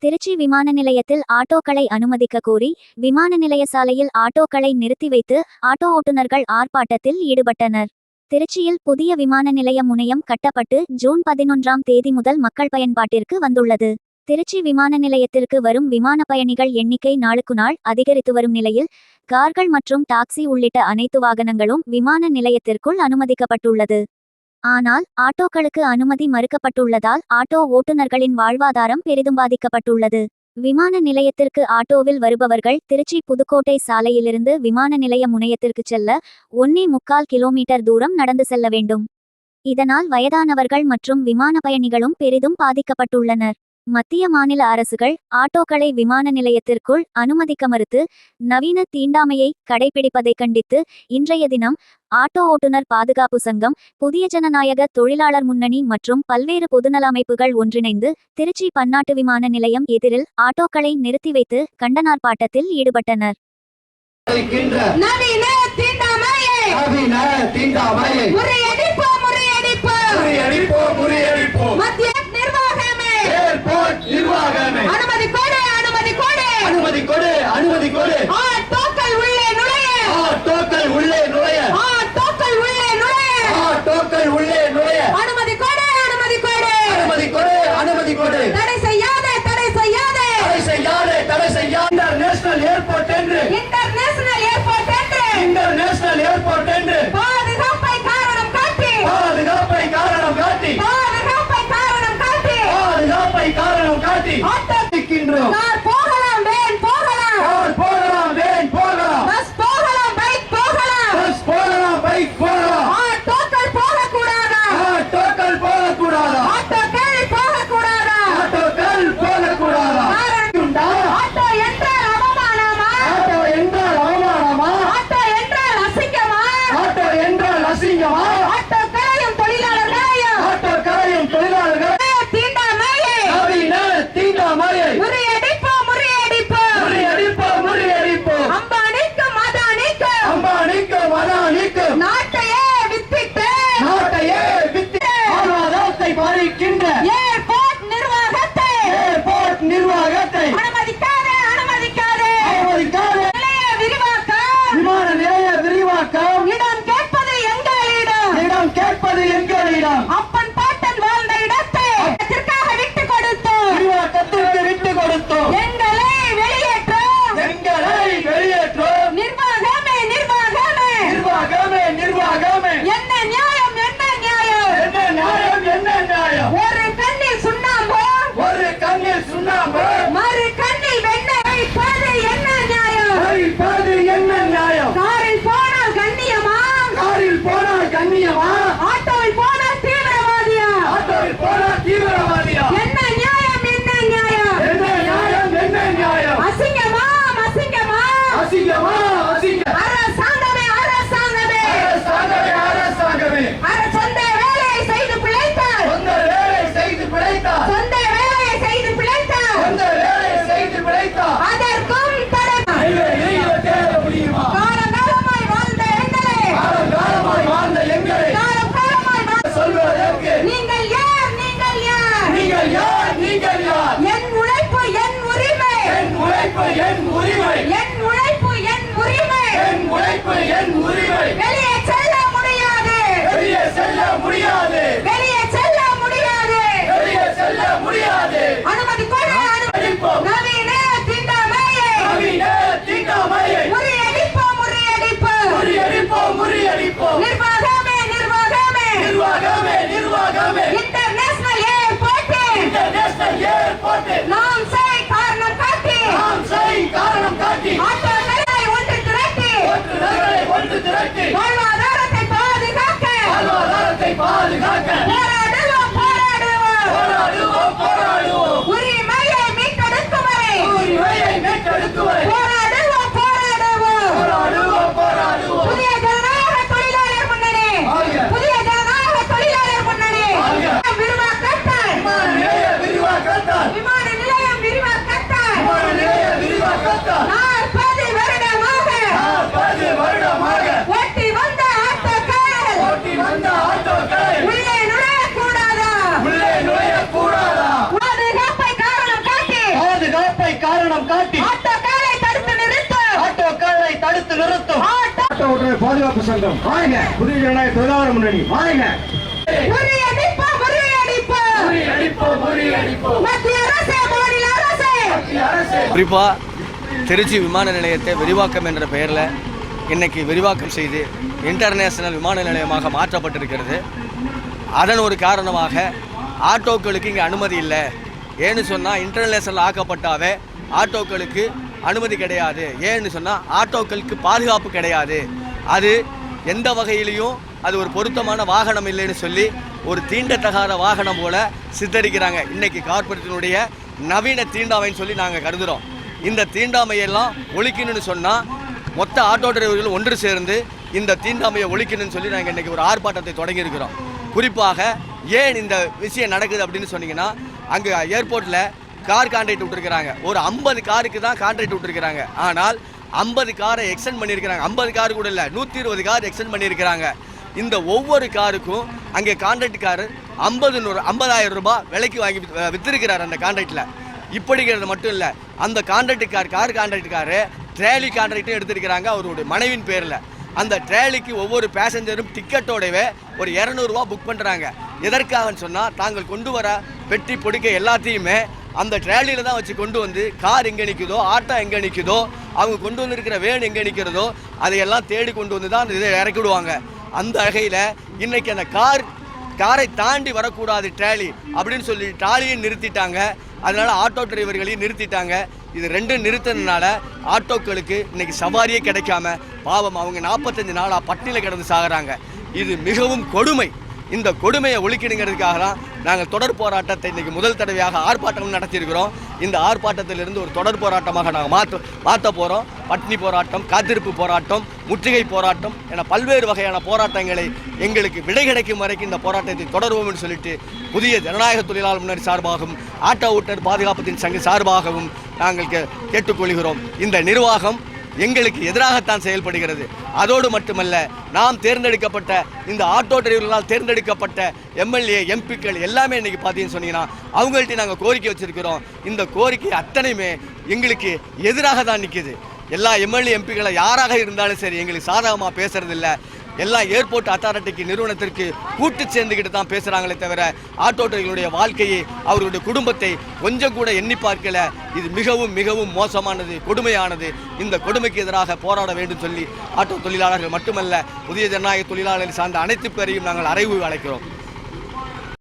திருச்சி விமான நிலையத்தில் ஆட்டோக்களை அனுமதிக்க கோரி விமான நிலைய சாலையில் ஆட்டோக்களை நிறுத்தி வைத்து ஆட்டோ ஓட்டுநர்கள் ஆர்ப்பாட்டத்தில் ஈடுபட்டனர். திருச்சியில் புதிய விமான நிலைய முனையம் கட்டப்பட்டு ஜூன் 11ஆம் தேதி முதல் மக்கள் பயன்பாட்டிற்கு வந்துள்ளது. திருச்சி விமான நிலையத்திற்கு வரும் விமான பயணிகள் எண்ணிக்கை நாளுக்கு நாள் அதிகரித்து வரும் நிலையில் கார்கள் மற்றும் டாக்ஸி உள்ளிட்ட அனைத்து வாகனங்களும் விமான நிலையத்திற்குள் அனுமதிக்கப்பட்டுள்ளது. ஆனால் ஆட்டோக்களுக்கு அனுமதி மறுக்கப்பட்டுள்ளதால் ஆட்டோ ஓட்டுநர்களின் வாழ்வாதாரம் பெரிதும் பாதிக்கப்பட்டுள்ளது. விமான நிலையத்திற்கு ஆட்டோவில் வருபவர்கள் திருச்சி புதுக்கோட்டை சாலையிலிருந்து விமான நிலைய முனையத்திற்கு செல்ல 1.25 கிலோமீட்டர் தூரம் நடந்து செல்ல வேண்டும். இதனால் வயதானவர்கள் மற்றும் விமான பயணிகளும் பெரிதும் பாதிக்கப்பட்டுள்ளனர். மத்திய மாநில அரசுகள் ஆட்டோக்களை விமான நிலையத்திற்குள் அனுமதிக்க மறுத்து நவீன தீண்டாமையை கடைபிடிப்பதை கண்டித்து இன்றைய தினம் ஆட்டோ ஓட்டுநர் பாதுகாப்பு சங்கம், புதிய ஜனநாயக தொழிலாளர் முன்னணி மற்றும் பல்வேறு பொதுநல அமைப்புகள் ஒன்றிணைந்து திருச்சி பன்னாட்டு விமான நிலையம் எதிரில் ஆட்டோக்களை நிறுத்தி வைத்து கண்டனார்ப்பாட்டத்தில் ஈடுபட்டனர். அப்பன் பாட்டன் வாழ்ந்த இடத்தை விட்டு கொடுத்தோம். எங்களை வெளியேற்றோம். நிர்வாகமே என்ன நியாயம் ஒரு கண்ணில் சுண்ணாம்பு மறு கண்ணில் வெண்ணெய் பாது என்ன நியாயம்? காரில் போனால் கண்ணியமா ஆட்டோவில் போனால் தீவிரவாதியா? என்ன நியாயம்? அசிங்கமா? அரசாங்கமே சொந்த வேலையை செய்து பிழைத்தார். அதற்கும் காலகாலமாய் வாழ்ந்த எங்களை நீங்கள் யார்? என் உழைப்பு என் உரிமை. வெளியே செல்ல முடியாது. அனுமதி கொடு. நவீன தீண்டாமையை முறியடிப்போம். நிர்வாகமே இன்டர்நேஷனல் ஏர்போர்ட் நாம் செய் காரணம் காட்டி ஆட்டோக்களை ஒன்று திரட்டி வாழ்வாதாரத்தை பாதுகாக்க போராடுவோம். உரிமையை மீட்டெடுக்கும் வரை போராடுவோம். புதிய ஜனநாயக தொழிலாளர் முன்னணி விரிவாக்கத்தால் விமான நிலையம் விரிவாக்கத்தால் 40 வருடமாக ஓட்டி வந்த ஆட்டோக்கள் உள்ளே நுழைய நிறுத்தும். ஆட்டோ ஓட்டுநர் பாதுகாப்பு சங்கம் வாழ்க. புதிய ஜனநாயக தொழிலாளர் முன்னணி வாழ்க. முறியடிப்போம், முறியடிப்போம். மத்திய அரசே, மாநில அரசே. குறிப்பாக திருச்சி விமான நிலையத்தை விரிவாக்கம் என்ற பெயரில் இன்னைக்கு விரிவாக்கம் செய்து இன்டர்நேஷனல் விமான நிலையமாக மாற்றப்பட்டிருக்கிறது. அதன் ஒரு காரணமாக ஆட்டோக்களுக்கு இங்கே அனுமதி இல்லை. ஏன்னு சொன்னால் இன்டர்நேஷனல் ஆக்கப்பட்டாவே ஆட்டோக்களுக்கு அனுமதி கிடையாது. ஏன்னு சொன்னால் ஆட்டோக்களுக்கு பாதுகாப்பு கிடையாது. அது எந்த வகையிலையும் அது ஒரு பொருத்தமான வாகனம் இல்லைன்னு சொல்லி ஒரு தீண்டத்தகாத வாகனம் போல சித்தரிக்கிறாங்க. இன்னைக்கு கார்ப்பரேட்டினுடைய நவீன தீண்டாமைன்னு சொல்லி நாங்கள் கருதுகிறோம். இந்த தீண்டாமையெல்லாம் ஒழிக்கணும்னு சொன்னால் மொத்த ஆட்டோ டிரைவர்கள் ஒன்று சேர்ந்து இந்த தீண்டாமையை ஒழிக்கணும்னு சொல்லி நாங்கள் இன்றைக்கி ஒரு ஆர்ப்பாட்டத்தை தொடங்கியிருக்கிறோம். குறிப்பாக ஏன் இந்த விஷயம் நடக்குது அப்படின்னு சொன்னீங்கன்னா, அங்கே ஏர்போர்ட்டில் கார் கான்ட்ராக்ட் விட்டுருக்கிறாங்க. ஒரு 50 காருக்கு தான் கான்ட்ராக்ட் விட்டுருக்கிறாங்க. ஆனால் 50 காரை எக்ஸ்டெண்ட் பண்ணியிருக்கிறாங்க. 50 காரு கூட இல்லை, 120 கார் எக்ஸ்டெண்ட் பண்ணியிருக்கிறாங்க. இந்த ஒவ்வொரு காருக்கும் அங்கே கான்ட்ராக்டுக்காரர் 50,000 ரூபாய் விலைக்கு வாங்கி விற்றுருக்கிறார் அந்த கான்ட்ராக்டில். இப்படிங்கிறது மட்டும் இல்லை, அந்த கார் கான்ட்ராக்டுக்காரு ட்ரேலி கான்ட்ராக்டும் எடுத்திருக்கிறாங்க அவருடைய மனைவின் பேரில். அந்த ட்ரேலிக்கு ஒவ்வொரு பேசஞ்சரும் டிக்கெட்டோடவே ஒரு 200 ரூபா புக் பண்ணுறாங்க. எதற்காகன்னு சொன்னால், தாங்கள் கொண்டு வர பெட்டி பொடிக்கை எல்லாத்தையுமே அந்த ட்ரேலியில் தான் வச்சு கொண்டு வந்து கார் எங்கே நிற்குதோ, ஆட்டோ எங்கே நிற்குதோ, அவங்க கொண்டு வந்துருக்கிற வேன் எங்கே நிற்கிறதோ அதையெல்லாம் தேடி கொண்டு வந்து தான் இதை இறக்கி விடுவாங்க. அந்த வகையில் இன்றைக்கி அந்த காரை தாண்டி வரக்கூடாது ட்ராலி அப்படின்னு சொல்லி ட்ராலியும் நிறுத்திட்டாங்க. அதனால் ஆட்டோ டிரைவர்களையும் நிறுத்திட்டாங்க. இது ரெண்டும் நிறுத்தினால ஆட்டோக்களுக்கு இன்றைக்கி சவாரியே கிடைக்காம பாவம் அவங்க 45 நாளாக பட்டினியில் கிடந்து சாகுறாங்க. இது மிகவும் கொடுமை. இந்த கொடுமையை ஒழிக்கணுங்கிறதுக்காக தான் நாங்கள் தொடர் போராட்டத்தை இன்றைக்கி முதல் தடவையாக ஆர்ப்பாட்டம் நடத்தியிருக்கிறோம். இந்த ஆர்ப்பாட்டத்திலிருந்து ஒரு தொடர் போராட்டமாக நாங்கள் மாற்ற போகிறோம். பட்டினி போராட்டம், காத்திருப்பு போராட்டம், முற்றுகை போராட்டம் என பல்வேறு வகையான போராட்டங்களை எங்களுக்கு விடை கிடைக்கும் வரைக்கும் இந்த போராட்டத்தை தொடருவோம்னு சொல்லிட்டு புதிய ஜனநாயக தொழிலாளர் முன்னணி சார்பாகவும் ஆட்டோ ஓட்டுநர் பாதுகாப்பத்தின் சங்க சார்பாகவும் நாங்கள் கேட்டுக்கொள்கிறோம். இந்த நிர்வாகம் எங்களுக்கு எதிராகத்தான் செயல்படுகிறது. அதோடு மட்டுமல்ல, நாம் தேர்ந்தெடுக்கப்பட்ட இந்த ஆட்டோ டிரைவர்களால் தேர்ந்தெடுக்கப்பட்ட எம்எல்ஏ எம்பிக்கள் எல்லாமே இன்றைக்கி பார்த்தீங்கன்னு சொன்னீங்கன்னா அவங்கள்ட்ட நாங்கள் கோரிக்கை வச்சுருக்கிறோம். இந்த கோரிக்கை அத்தனையுமே எங்களுக்கு எதிராக தான் நிற்கிது. எல்லா எம்எல்ஏ எம்பிக்களை யாராக இருந்தாலும் சரி எங்களுக்கு சாதகமாக பேசுறதில்லை. எல்லாம் ஏர்போர்ட் அத்தாரிட்டிக்கு நிறுவனத்திற்கு கூட்டு சேர்ந்துக்கிட்டு தான் பேசுகிறாங்களே தவிர ஆட்டோ டிரைவர்களுடைய வாழ்க்கையை, அவர்களுடைய குடும்பத்தை கொஞ்சம் கூட எண்ணி பார்க்கல. இது மிகவும் மிகவும் மோசமானது, கொடுமையானது. இந்த கொடுமைக்கு எதிராக போராட வேண்டும் சொல்லி ஆட்டோ தொழிலாளர்கள் மட்டுமல்ல, புதிய ஜனநாயக தொழிலாளர்கள் சார்ந்த அனைத்து பேரையும் நாங்கள் அறைவு அழைக்கிறோம்.